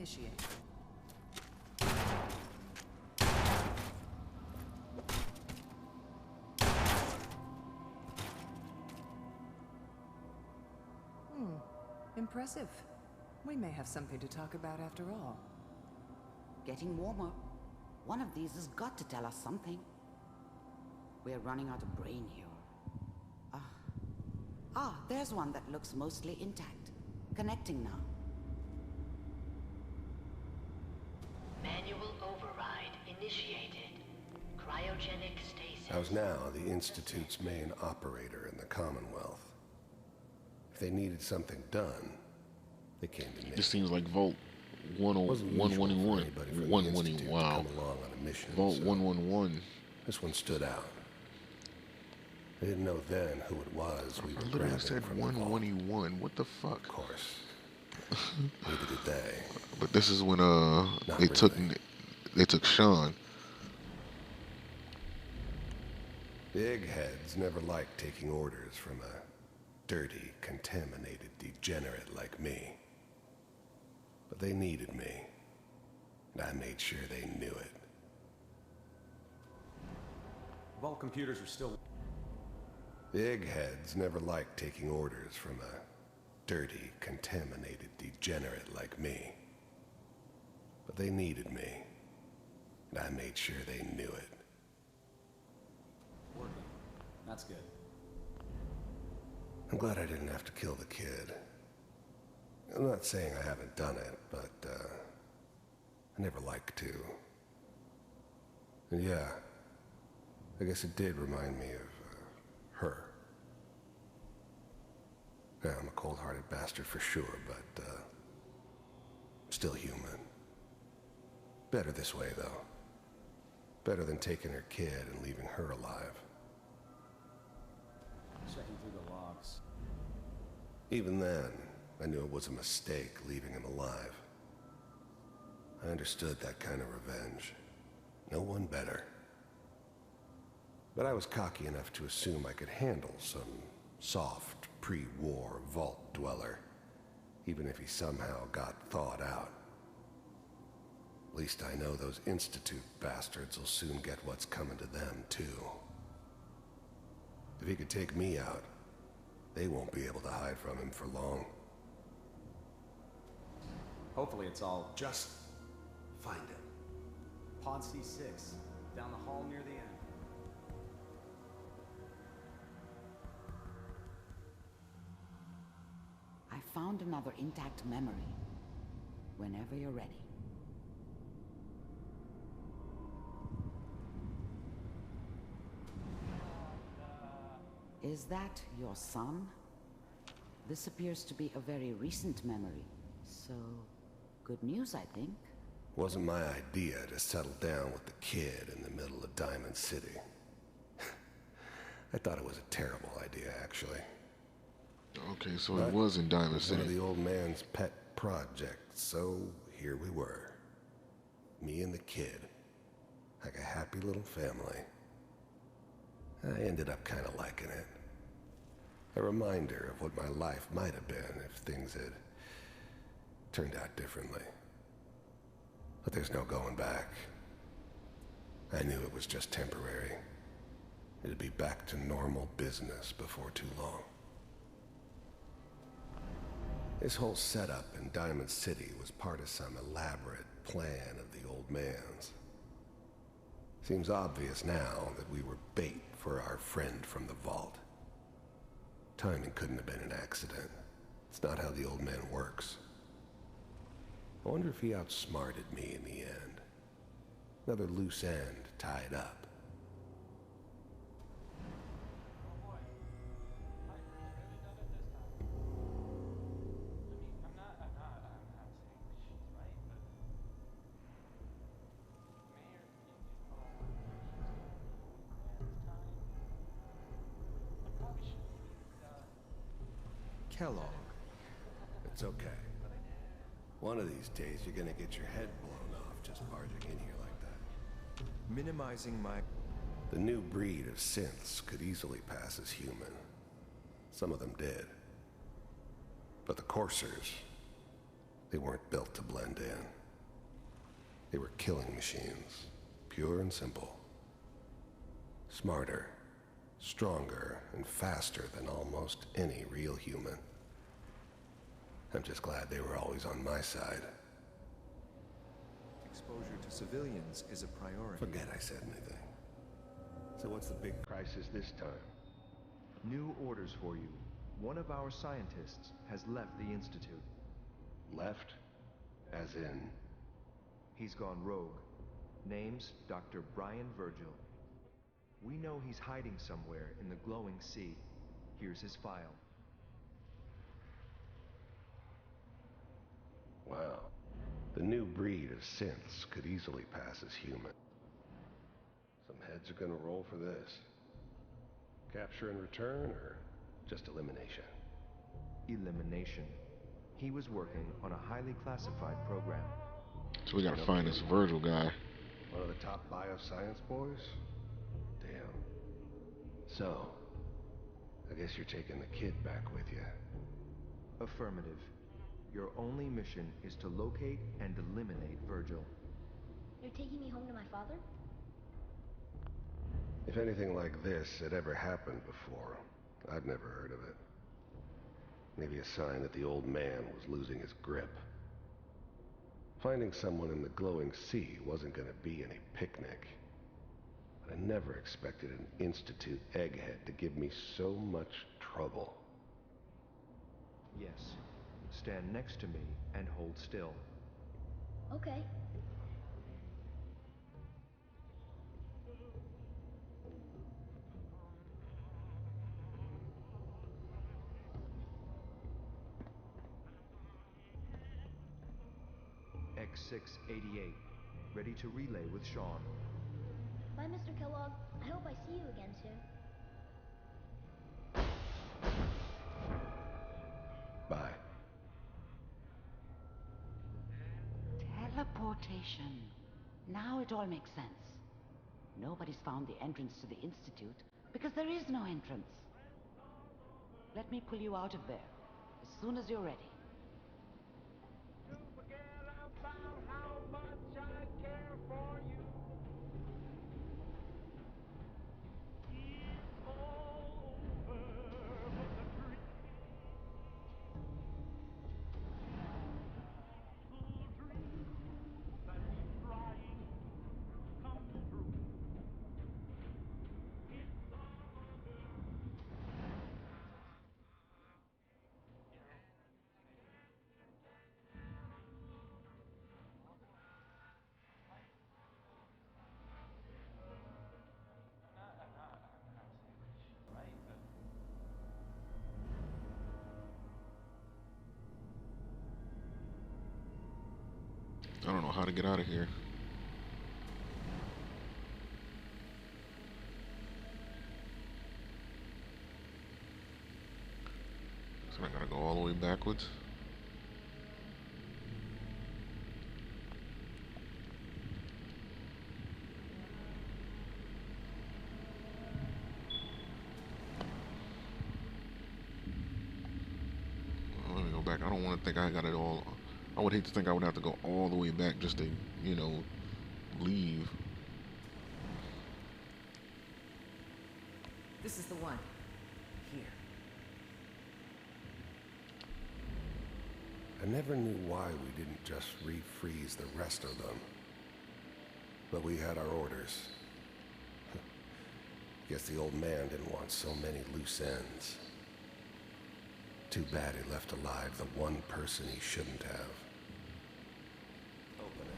Initiate. Impressive. We may have something to talk about after all. Getting warmer. One of these has got to tell us something. We're running out of brain here. There's one that looks mostly intact. Connecting now. Manual override initiated. Cryogenic stasis. I was now the Institute's main operator in the Commonwealth. If they needed something done, they came to me. This seems like Vault 111. 111. Wow. Vault 111. This one stood out. I didn't know then who it was we were literally grabbing said from the vault. 111. What the fuck? Of course. Neither did they. But this is when Not they took Sean. The eggheads never liked taking orders from a dirty, contaminated degenerate like me. But they needed me, and I made sure they knew it. Vault computers are still... The eggheads never liked taking orders from a dirty, contaminated degenerate like me. But they needed me, and I made sure they knew it. Working. That's good. I'm glad I didn't have to kill the kid. I'm not saying I haven't done it, but, I never liked to. And yeah, I guess it did remind me of, her. Yeah, I'm a cold-hearted bastard for sure, but, still human. Better this way, though. Better than taking her kid and leaving her alive. Checking through the logs. Even then, I knew it was a mistake leaving him alive. I understood that kind of revenge. No one better. But I was cocky enough to assume I could handle some soft, pre-war vault dweller, even if he somehow got thawed out. At least I know those Institute bastards will soon get what's coming to them, too. If he could take me out, they won't be able to hide from him for long. Hopefully it's all... Just find him. Pod C6, down the hall near the end. I found another intact memory. Whenever you're ready. Is that your son? This appears to be a very recent memory. So, good news, I think. Wasn't my idea to settle down with the kid in the middle of Diamond City. I thought it was a terrible idea, actually. Okay, so it was in Diamond City. One of the old man's pet projects, so here we were. Me and the kid. Like a happy little family. I ended up kind of liking it. A reminder of what my life might have been if things had turned out differently. But there's no going back. I knew it was just temporary. It'd be back to normal business before too long. This whole setup in Diamond City was part of some elaborate plan of the old man's. Seems obvious now that we were bait for our friend from the vault. Timing couldn't have been an accident. It's not how the old man works. I wonder if he outsmarted me in the end. Another loose end tied up. Kellogg. It's okay. One of these days, you're gonna get your head blown off just barging in here like that. Minimizing my... The new breed of synths could easily pass as human. Some of them did. But the coursers, They weren't built to blend in. They were killing machines, pure and simple. Smarter, stronger, and faster than almost any real human. I'm just glad they were always on my side. Exposure to civilians is a priority. Forget I said anything. So what's the big crisis this time? New orders for you. One of our scientists has left the Institute. Left? As in? He's gone rogue. Name's Dr. Brian Virgil. We know he's hiding somewhere in the glowing sea. Here's his file. Wow. The new breed of synths could easily pass as human. Some heads are gonna roll for this. Capture and return, or just elimination? Elimination. He was working on a highly classified program. So we gotta find this Virgil guy. One of the top bioscience boys? Damn. So, I guess you're taking the kid back with you. Affirmative. Your only mission is to locate and eliminate Virgil. You're taking me home to my father? If anything like this had ever happened before, I'd never heard of it. Maybe a sign that the old man was losing his grip. Finding someone in the glowing sea wasn't gonna be any picnic. But I never expected an Institute egghead to give me so much trouble. Yes. Stand next to me and hold still. Okay. X688. Ready to relay with Sean. Bye, Mr. Kellogg. I hope I see you again soon. Bye. Teleportation. Now it all makes sense. Nobody's found the entrance to the Institute because there is no entrance. Let me pull you out of there as soon as you're ready. I don't know how to get out of here. So I gotta go all the way backwards. Well, let me go back. I don't want to think I got it all. I would hate to think I would have to go all the way back just to, you know, leave. This is the one. Here. I never knew why we didn't just refreeze the rest of them. But we had our orders. Guess the old man didn't want so many loose ends. Too bad he left alive the one person he shouldn't have. Open it.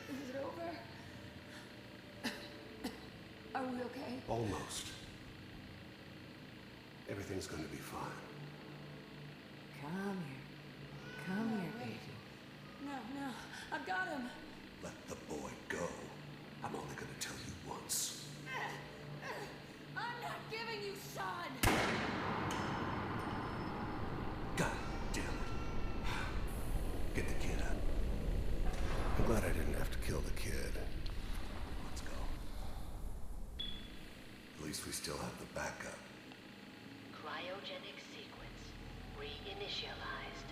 Is it over? Are we okay? Almost. Everything's gonna be fine. Come here. Come here, baby. No, I've got him. Let the boy go. I'm only gonna tell you once. I'm not giving you son. God damn it. Get the kid up. I'm glad I didn't have to kill the kid. Let's go. least we still have the backup. Cryogenic sequence reinitialized.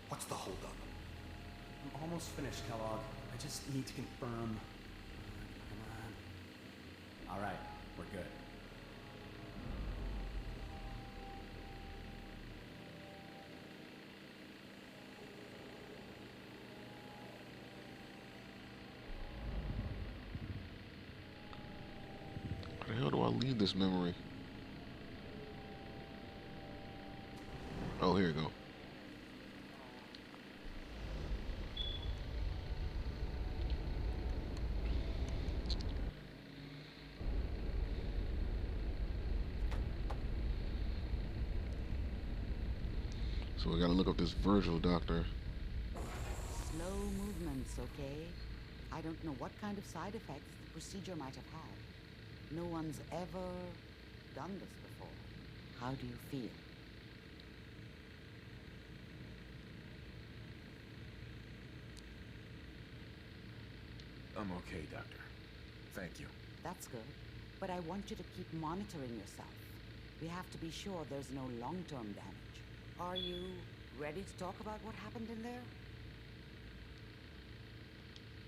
What's the holdup? I'm almost finished, Kellogg. I just need to confirm. Come on. All right, we're good. Where the hell do I leave this memory? Oh, here you go. So we gotta look up this Virgil doctor. Slow movements, okay? I don't know what kind of side effects the procedure might have had. No one's ever done this before. How do you feel? I'm okay, Doctor. Thank you. That's good. But I want you to keep monitoring yourself. We have to be sure there's no long-term damage. Are you ready to talk about what happened in there?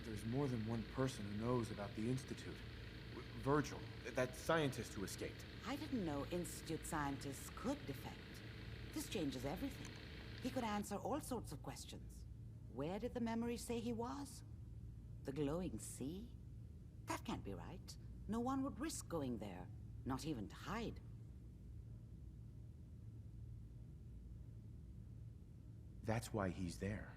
There's more than one person who knows about the Institute. Virgil, that scientist who escaped. I didn't know Institute scientists could defect. This changes everything. He could answer all sorts of questions. Where did the memory say he was? The glowing sea? That can't be right. No one would risk going there, not even to hide. That's why he's there.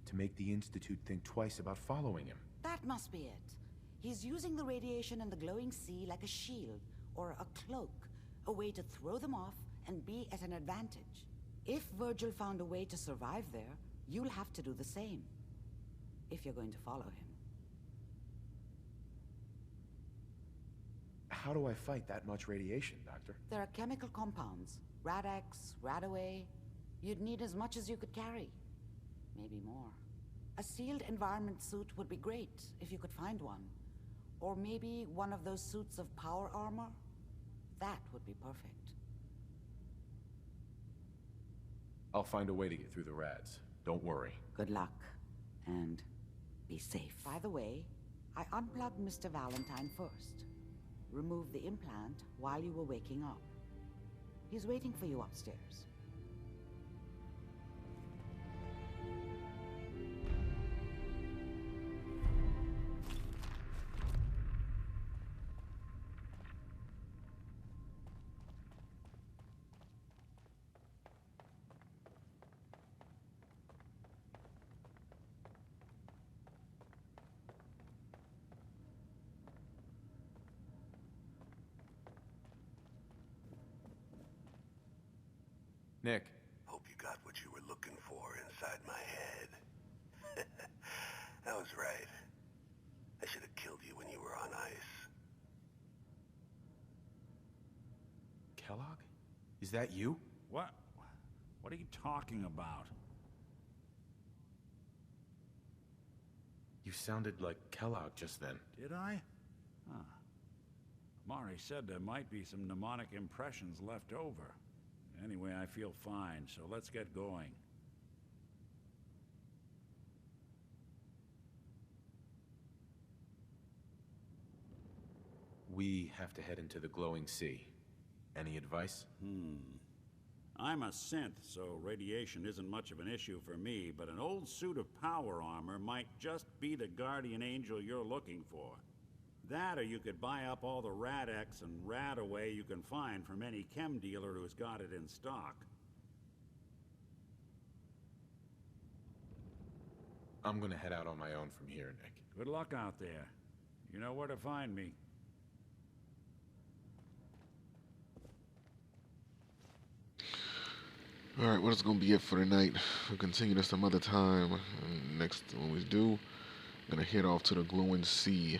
To make the Institute think twice about following him. That must be it. He's using the radiation in the glowing sea like a shield, or a cloak, a way to throw them off and be at an advantage. If Virgil found a way to survive there, you'll have to do the same, if you're going to follow him. How do I fight that much radiation, Doctor? There are chemical compounds. Rad-X, Radaway. You'd need as much as you could carry. Maybe more. A sealed environment suit would be great, if you could find one. Or maybe one of those suits of power armor? That would be perfect. I'll find a way to get through the rads. Don't worry. Good luck. And be safe. By the way, I unplugged Mr. Valentine first. Removed the implant while you were waking up. He's waiting for you upstairs. Nick. Hope you got what you were looking for inside my head. I was right. I should have killed you when you were on ice. Kellogg? Is that you? What? What are you talking about? You sounded like Kellogg just then. Did I? Huh. Mari said there might be some mnemonic impressions left over. Anyway, I feel fine, so let's get going. We have to head into the glowing sea. Any advice? I'm a synth, so radiation isn't much of an issue for me, but an old suit of power armor might just be the guardian angel you're looking for. That, or you could buy up all the Rad-X and Radaway you can find from any chem dealer who's got it in stock. I'm gonna head out on my own from here, Nick. Good luck out there. You know where to find me. Alright, well, that's going to be it for tonight. We'll continue this some other time. Next, when we do, I'm going to head off to the glowing sea.